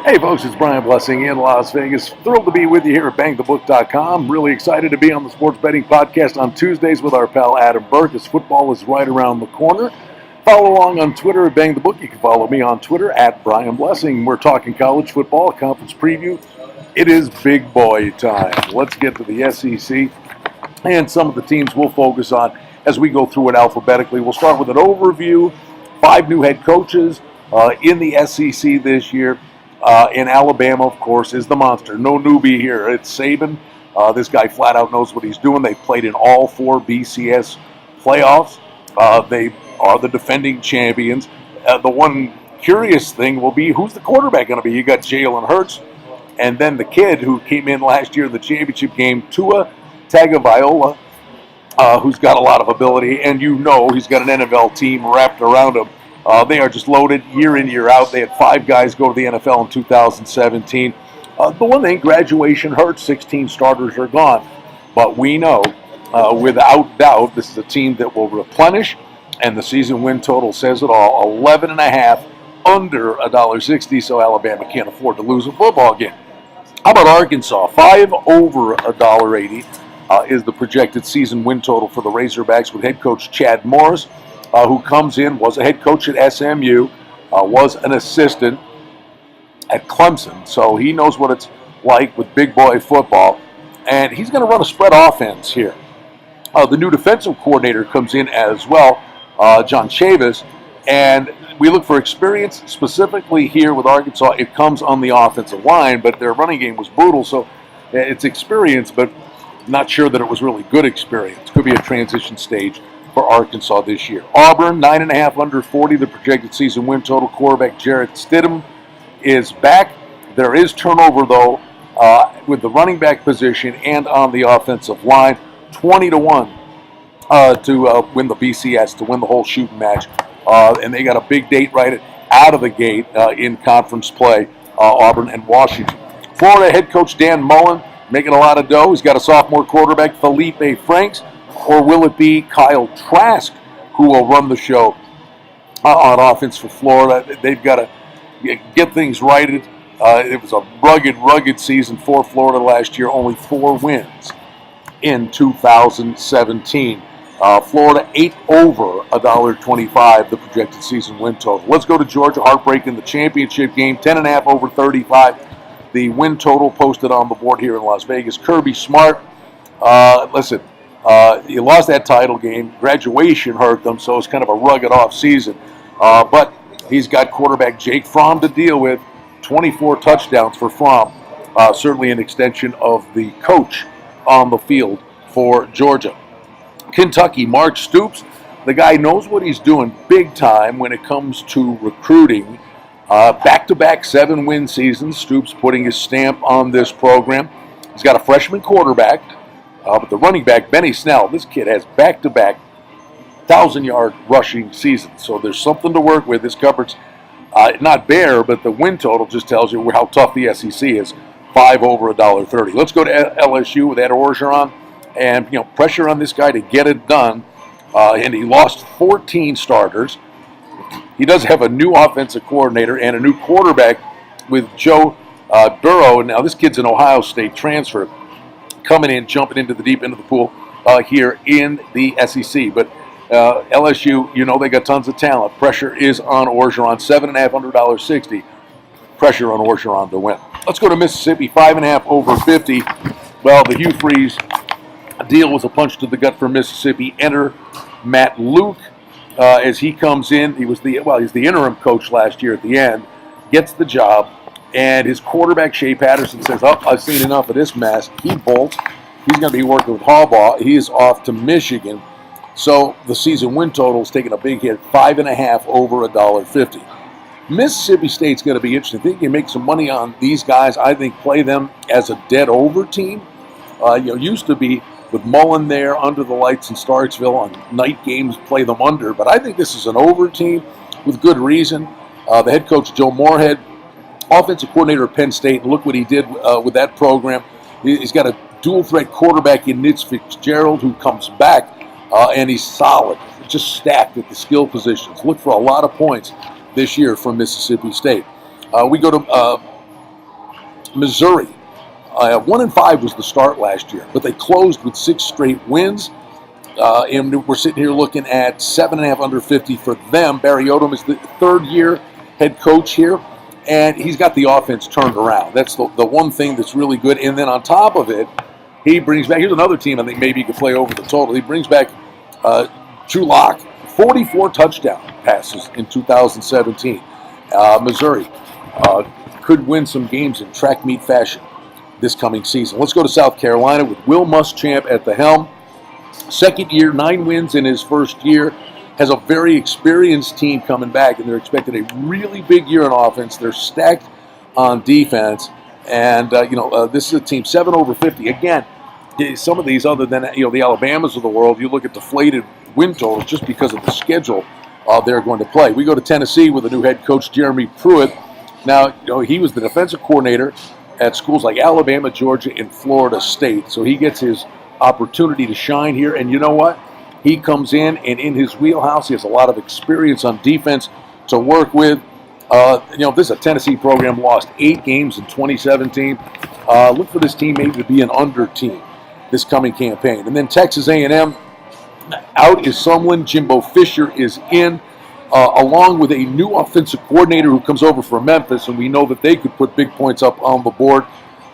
Hey folks, it's Brian Blessing in Las Vegas. Thrilled to be with you here at BangTheBook.com. Really excited to be on the Sports Betting Podcast on Tuesdays with our pal Adam Burke as football is right around the corner. Follow along on Twitter at BangTheBook. You can follow me on Twitter at Brian Blessing. We're talking college football, conference preview. It is big boy time. Let's get to the SEC and some of the teams we'll focus on as we go through it alphabetically. We'll start with an overview. 5 new head coaches in the SEC this year. In Alabama, of course, is the monster. No newbie here. It's Saban. This guy flat out knows what he's doing. They played in all 4 BCS playoffs. They are the defending champions. The one curious thing will be who's the quarterback going to be? You got Jalen Hurts, and then the kid who came in last year in the championship game, Tua Tagovailoa, who's got a lot of ability, and you know he's got an NFL team wrapped around him. They are just loaded year in, year out. They had 5 guys go to the NFL in 2017. The one thing, graduation hurts. 16 starters are gone. But we know, without doubt, this is a team that will replenish, and the season win total says it all. 11.5 under $1.60, so Alabama can't afford to lose a football game. How about Arkansas? 5 over $1.80 is the projected season win total for the Razorbacks with head coach Chad Morris. Who comes in, was a head coach at SMU, was an assistant at Clemson, so he knows what it's like with big boy football, and he's going to run a spread offense here. The new defensive coordinator comes in as well, John Chavis, and we look for experience specifically here with Arkansas. It comes on the offensive line, but their running game was brutal, so it's experience, but not sure that it was really good experience. Could be a transition stage for Arkansas this year. Auburn, 9.5 under 40, the projected season win total. Quarterback Jarrett Stidham is back. There is turnover, though, with the running back position and on the offensive line. 20-1 to win the BCS, to win the whole shooting match. And they got a big date right out of the gate in conference play, Auburn and Washington. Florida head coach Dan Mullen making a lot of dough. He's got a sophomore quarterback, Felipe Franks. Or will it be Kyle Trask who will run the show on offense for Florida? They've got to get things righted. It was a rugged season for Florida last year. Only 4 wins in 2017. Florida 8 over $1.25, the projected season win total. Let's go to Georgia. Heartbreak in the championship game. 10.5 over 35. The win total posted on the board here in Las Vegas. Kirby Smart. Listen. He lost that title game. Graduation hurt them, so it's kind of a rugged off season. But he's got quarterback Jake Fromm to deal with. 24 touchdowns for Fromm. Certainly an extension of the coach on the field for Georgia. Kentucky, Mark Stoops. The guy knows what he's doing big time when it comes to recruiting. Back-to-back 7-win seasons. Stoops putting his stamp on this program. He's got a freshman quarterback. But the running back, Benny Snell, this kid has back-to-back 1,000-yard rushing seasons. So there's something to work with. This cupboard's not bare, but the win total just tells you how tough the SEC is. 5 over $1.30. Let's go to LSU with Ed Orgeron. And, pressure on this guy to get it done. And he lost 14 starters. He does have a new offensive coordinator and a new quarterback with Joe Burrow. Now, this kid's an Ohio State transfer, coming in, jumping into the deep end of the pool here in the SEC. But LSU, they got tons of talent. Pressure is on Orgeron. 7.5 under $1.60. Pressure on Orgeron to win. Let's go to Mississippi. 5.5 over 50. Well, the Hugh Freeze deal was a punch to the gut for Mississippi. Enter Matt Luke as he comes in. He's the interim coach last year at the end. Gets the job. And his quarterback, Shea Patterson, says, I've seen enough of this mess. He bolts. He's going to be working with Harbaugh. He is off to Michigan. So the season win total is taking a big hit, 5.5 over $1.50. Mississippi State's going to be interesting. I think you can make some money on these guys. I think play them as a dead over team. Used to be with Mullen there under the lights in Starksville on night games, play them under. But I think this is an over team with good reason. The head coach, Joe Moorhead, offensive coordinator at Penn State, and look what he did with that program. He's got a dual-threat quarterback in Nitz Fitzgerald who comes back, and he's solid, just stacked at the skill positions. Look for a lot of points this year from Mississippi State. We go to Missouri, 1-5 was the start last year, but they closed with 6 straight wins. And we're sitting here looking at 7.5 under 50 for them. Barry Odom is the third-year head coach here, and he's got the offense turned around. That's the one thing that's really good. And then on top of it, he brings back, here's another team I think maybe you could play over the total. He brings back Drew Lock, 44 touchdown passes in 2017. Missouri could win some games in track meet fashion this coming season. Let's go to South Carolina with Will Muschamp at the helm. Second year, 9 wins in his first year. Has a very experienced team coming back, and they're expecting a really big year in offense. They're stacked on defense, and this is a team 7 over 50. Again, some of these, other than the Alabamas of the world, you look at deflated win totals just because of the schedule they're going to play. We go to Tennessee with a new head coach, Jeremy Pruitt. Now, he was the defensive coordinator at schools like Alabama, Georgia, and Florida State, so he gets his opportunity to shine here. And you know what? He comes in, and in his wheelhouse, he has a lot of experience on defense to work with. This is a Tennessee program, lost 8 games in 2017. Look for this team maybe to be an under team this coming campaign. And then Texas A&M, out is Sumlin. Jimbo Fisher is in, along with a new offensive coordinator who comes over from Memphis, and we know that they could put big points up on the board.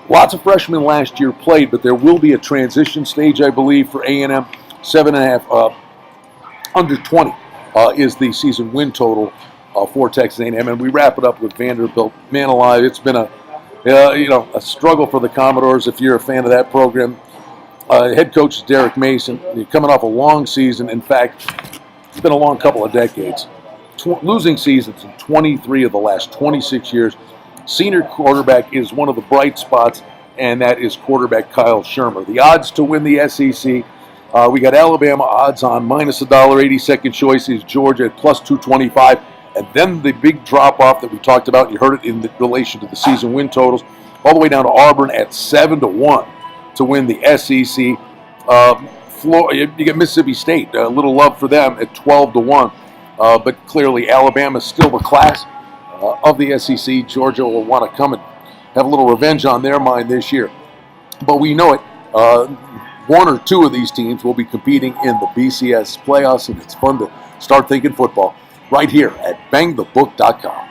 Lots of freshmen last year played, but there will be a transition stage, I believe, for A&M. 7.5 under 20 is the season win total for Texas A&M. And we wrap it up with Vanderbilt. Man alive, it's been a struggle for the Commodores if you're a fan of that program. Head coach is Derek Mason. He's coming off a long season. In fact, it's been a long couple of decades. Losing seasons in 23 of the last 26 years. Senior quarterback is one of the bright spots, and that is quarterback Kyle Shermer. The odds to win the SEC, we got Alabama odds on minus $1.80. Second choice is Georgia at plus 225. And then the big drop-off that we talked about, you heard it in relation to the season win totals, all the way down to Auburn at 7-1 to win the SEC. You get Mississippi State, a little love for them at 12-1. But clearly Alabama's still the class of the SEC. Georgia will want to come and have a little revenge on their mind this year. But we know it. One or two of these teams will be competing in the BCS playoffs, and it's fun to start thinking football right here at bangthebook.com.